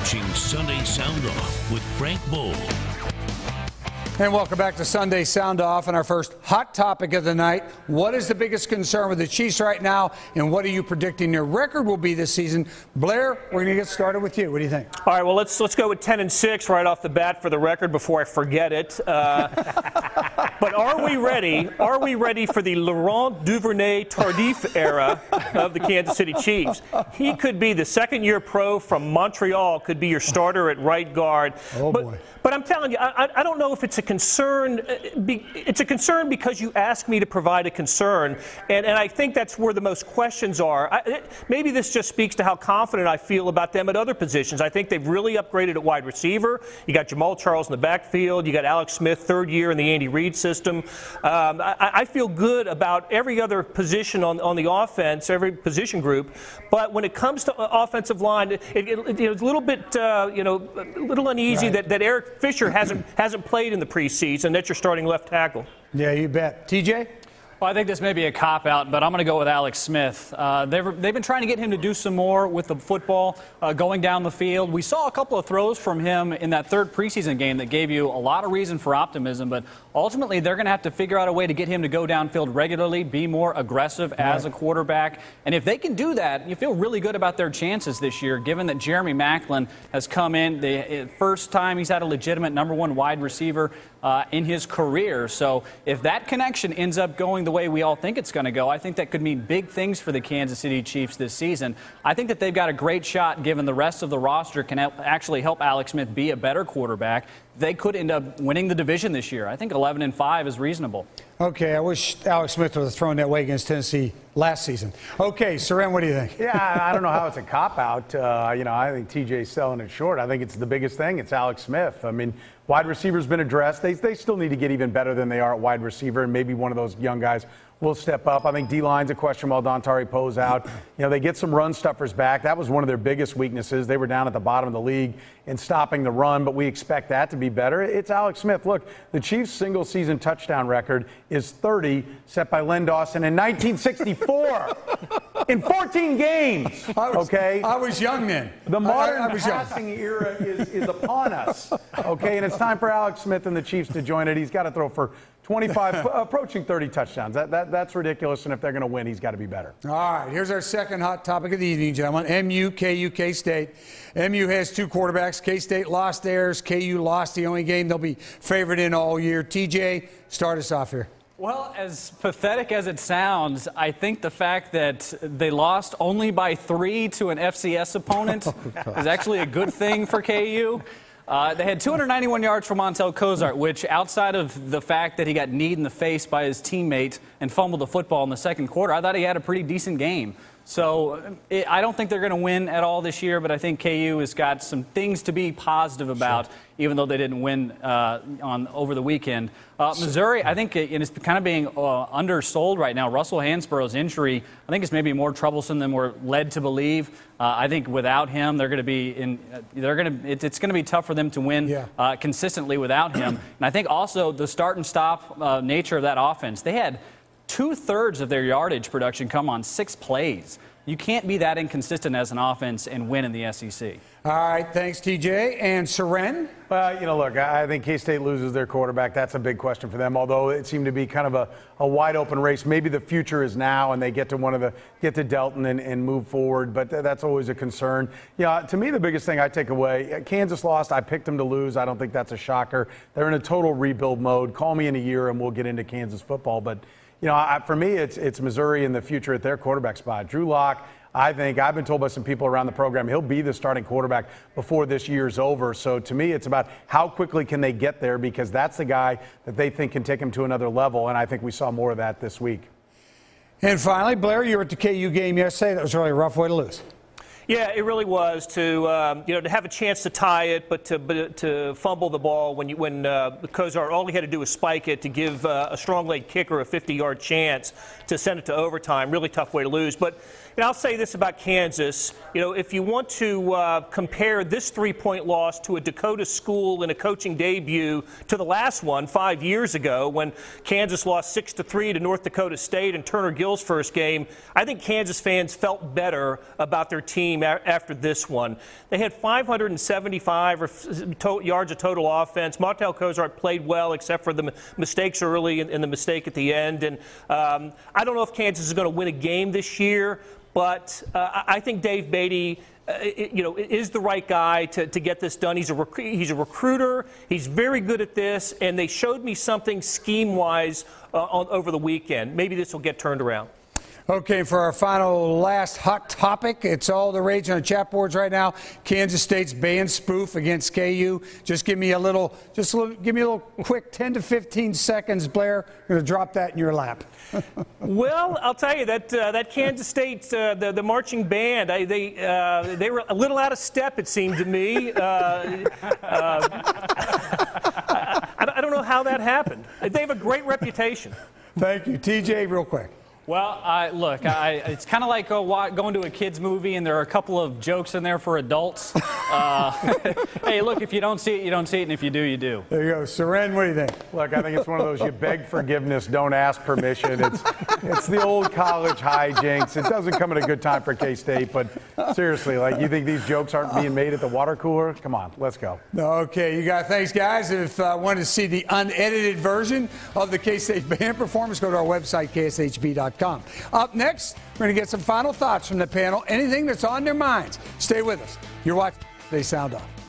watching Sunday Sound Off with Frank Boal. And welcome back to Sunday Sound Off. And our first hot topic of the night: what is the biggest concern with the Chiefs right now, and what are you predicting their record will be this season? Blair, we're going to get started with you. What do you think? All right, well, let's go with 10-6 right off the bat for the record before I forget it. But are we ready? Are we ready for the Laurent Duvernay Tardif era of the Kansas City Chiefs? He could be the second-year pro from Montreal, could be your starter at right guard. Oh, boy. But I'm telling you, I don't know if it's a concern. It's a concern because you asked me to provide a concern, and I think that's where the most questions are. Maybe this just speaks to how confident I feel about them at other positions. I think they've really upgraded at wide receiver. You got Jamal Charles in the backfield. You got Alex Smith, third year in the Andy Reid system. I feel good about every other position on the offense, every position group. But when it comes to offensive line, it's a little bit, a little uneasy right. that Eric Fisher hasn't played in the preseason. That's your starting left tackle. Yeah, you bet. TJ? Well, I think this may be a cop-out, but I'm going to go with Alex Smith. They've been trying to get him to do some more with the football going down the field. We saw a couple of throws from him in that third preseason game that gave you a lot of reason for optimism, but ultimately they're going to have to figure out a way to get him to go downfield regularly, be more aggressive as a quarterback. And if they can do that, you feel really good about their chances this year, given that Jeremy Maclin has come in the first time he's had a legitimate number one wide receiver in his career. So if that connection ends up going the way we all think it's going to go, I think that could mean big things for the Kansas City Chiefs this season. I think that they've got a great shot, given the rest of the roster can actually help Alex Smith be a better quarterback. They could end up winning the division this year. I think 11-5 is reasonable. Okay, I wish Alex Smith would have thrown that way against Tennessee last season. Okay, Seren, what do you think? Yeah, I don't know how it's a cop-out. I think TJ's selling it short. I think it's the biggest thing. It's Alex Smith. I mean, wide receiver's been addressed. They still need to get even better than they are at wide receiver, and maybe one of those young guys will step up. I think D-line's a question while Dontari Poe's out. They get some run stuffers back. That was one of their biggest weaknesses. They were down at the bottom of the league in stopping the run, but we expect that to be better. It's Alex Smith. Look, the Chiefs' single-season touchdown record is 30, set by Len Dawson in 1964. In 14 games, okay? I was young then. The modern passing era is upon us, okay? And it's time for Alex Smith and the Chiefs to join it. He's got to throw for 25, approaching 30 touchdowns. That's ridiculous, and if they're going to win, he's got to be better. All right, here's our second hot topic of the evening, gentlemen. MU, KU, K-State. MU has two quarterbacks. K-State lost theirs. KU lost the only game they'll be favored in all year. TJ, start us off here. Well, as pathetic as it sounds, I think the fact that they lost only by 3 to an FCS opponent is actually a good thing for KU. They had 291 yards from Montel Cozart, which, outside of the fact that he got kneed in the face by his teammate and fumbled the football in the second quarter, I thought he had a pretty decent game. So I don't think they're going to win at all this year, but I think KU has got some things to be positive about, even though they didn't win over the weekend. Missouri, I think it's kind of being undersold right now. Russell Hansborough's injury, I think, is maybe more troublesome than we're led to believe. I think without him, they're going to be it's going to be tough for them to win consistently without him. And I think also the start and stop nature of that offense. They had 2/3 of their yardage production come on 6 plays. You can't be that inconsistent as an offense and win in the SEC. All right, thanks, TJ. And Seren? Well, look, I think K-State loses their quarterback. That's a big question for them, although it seemed to be kind of a wide-open race. Maybe the future is now, and they get to Delton and move forward, but that's always a concern. To me, the biggest thing I take away, Kansas lost. I picked them to lose. I don't think that's a shocker. They're in a total rebuild mode. Call me in a year, and we'll get into Kansas football, but for me, it's Missouri and the future at their quarterback spot. Drew Lock, I think, I've been told by some people around the program, he'll be the starting quarterback before this year's over. So to me, it's about how quickly can they get there, because that's the guy that they think can take them to another level, and I think we saw more of that this week. And finally, Blair, you were at the KU game yesterday. That was really a rough way to lose. Yeah, it really was to have a chance to tie it, but to fumble the ball when Cozart, all he had to do was spike it to give a strong leg kicker a 50-yard chance to send it to overtime. Really tough way to lose. But And I'll say this about Kansas. If you want to compare this three-point loss to a Dakota school in a coaching debut to the last one 5 years ago when Kansas lost 6-3 to North Dakota State in Turner Gill's first game, I think Kansas fans felt better about their team after this one. They had 575 yards of total offense. Montel Kozart played well except for the mistakes early and the mistake at the end. And I don't know if Kansas is going to win a game this year, but I think Dave Beatty, is the right guy to get this done. He's a recruiter. He's very good at this, and they showed me something scheme-wise over the weekend. Maybe this will get turned around. Okay, for our last hot topic, it's all the rage on the chat boards right now. Kansas State's banned spoof against KU. Just give me a little quick 10 to 15 seconds, Blair. I'm going to drop that in your lap. Well, I'll tell you that Kansas State, the marching band, they were a little out of step, it seemed to me. I don't know how that happened. They have a great reputation. Thank you. TJ, real quick. Well, look, it's kind of like going to a kid's movie, and there are a couple of jokes in there for adults. Hey, look, if you don't see it, you don't see it, and if you do, you do. There you go. Seren, what do you think? Look, I think it's one of those you beg forgiveness, don't ask permission. It's the old college hijinks. It doesn't come at a good time for K-State, but seriously, you think these jokes aren't being made at the water cooler? Come on, let's go. Okay, thanks, guys. If you wanted to see the unedited version of the K-State band performance, go to our website, KSHB.com. Up next, we're going to get some final thoughts from the panel. Anything that's on their minds. Stay with us. You're watching They Sound Off.